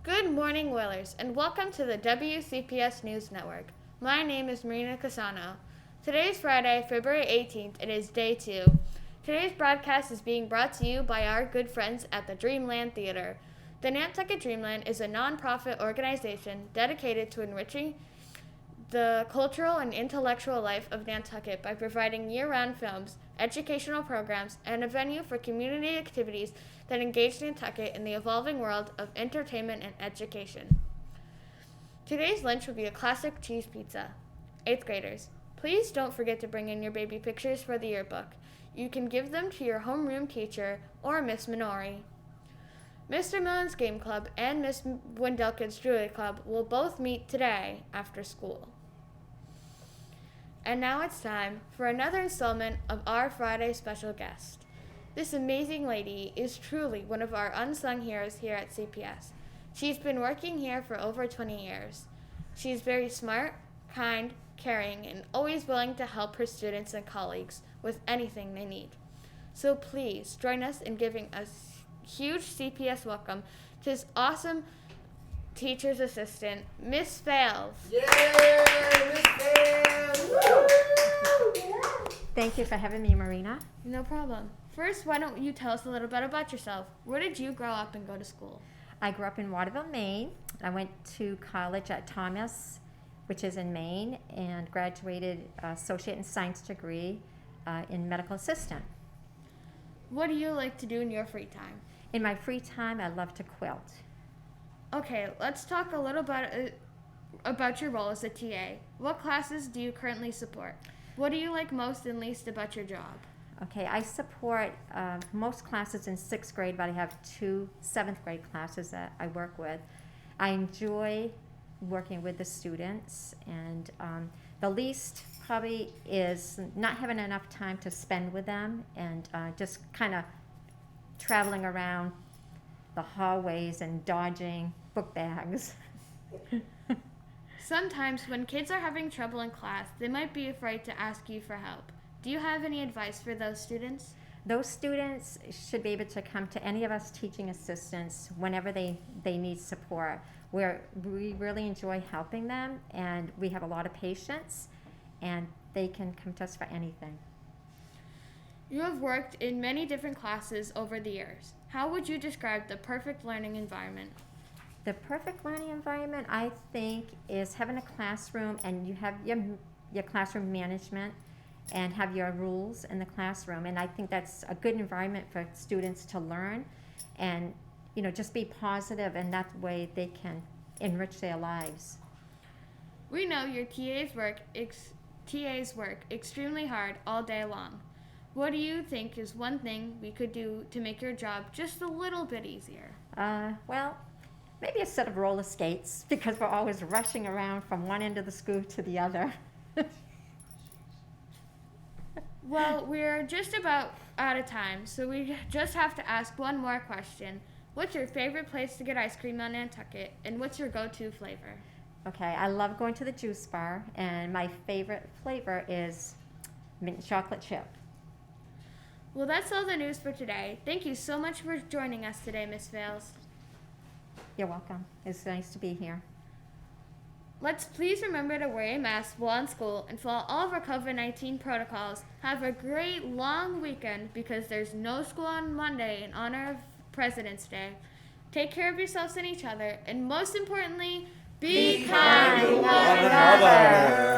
Good morning, Willers, and welcome to the WCPS News Network. My name is Marina Casano. Today is Friday, February 18th, and it is day 2. Today's broadcast is being brought to you by our good friends at the Dreamland Theater. The Nantucket Dreamland is a nonprofit organization dedicated to enriching the cultural and intellectual life of Nantucket by providing year-round films, educational programs, and a venue for community activities that engage Nantucket in the evolving world of entertainment and education. Today's lunch will be a classic cheese pizza. 8th graders, please don't forget to bring in your baby pictures for the yearbook. You can give them to your homeroom teacher or Miss Minori. Mr. Millen's Game Club and Miss Wendelkin's Druid Club will both meet today after school. And now it's time for another installment of our Friday special guest. This amazing lady is truly one of our unsung heroes here at CPS. She's been working here for over 20 years. She's very smart, kind, caring, and always willing to help her students and colleagues with anything they need. So please join us in giving a huge CPS welcome to this awesome teacher's assistant, Miss Fales. Yay, Miss Fales! Woo! Thank you for having me, Marina. No problem. First, why don't you tell us a little bit about yourself? Where did you grow up and go to school? I grew up in Waterville, Maine. I went to college at Thomas, which is in Maine, and graduated associate in science degree in medical assistant. What do you like to do in your free time? In my free time, I love to quilt. Okay, let's talk a little about your role as a TA. What classes do you currently support? What do you like most and least about your job? Okay, I support most classes in 6th grade, but I have 2 7th grade classes that I work with. I enjoy working with the students, and the least probably is not having enough time to spend with them and just kind of traveling around the hallways and dodging book bags. Sometimes when kids are having trouble in class, they might be afraid to ask you for help. Do you have any advice for those students? Those students should be able to come to any of us teaching assistants whenever they need support. We really enjoy helping them, and we have a lot of patience, and they can come to us for anything. You have worked in many different classes over the years. How would you describe the perfect learning environment? The perfect learning environment, I think, is having a classroom, and you have your classroom management and have your rules in the classroom. And I think that's a good environment for students to learn and, just be positive, and that way they can enrich their lives. We know your TAs work extremely hard all day long. What do you think is one thing we could do to make your job just a little bit easier? Well, maybe a set of roller skates, because we're always rushing around from one end of the school to the other. Well, we're just about out of time, so we just have to ask one more question. What's your favorite place to get ice cream on Nantucket, and what's your go-to flavor? Okay, I love going to the juice bar, and my favorite flavor is mint chocolate chip. Well, that's all the news for today. Thank you so much for joining us today, Miss Fales. You're welcome. It's nice to be here. Let's please remember to wear a mask while in school and follow all of our COVID-19 protocols. Have a great long weekend, because there's no school on Monday in honor of President's Day. Take care of yourselves and each other, and most importantly, be kind to one another.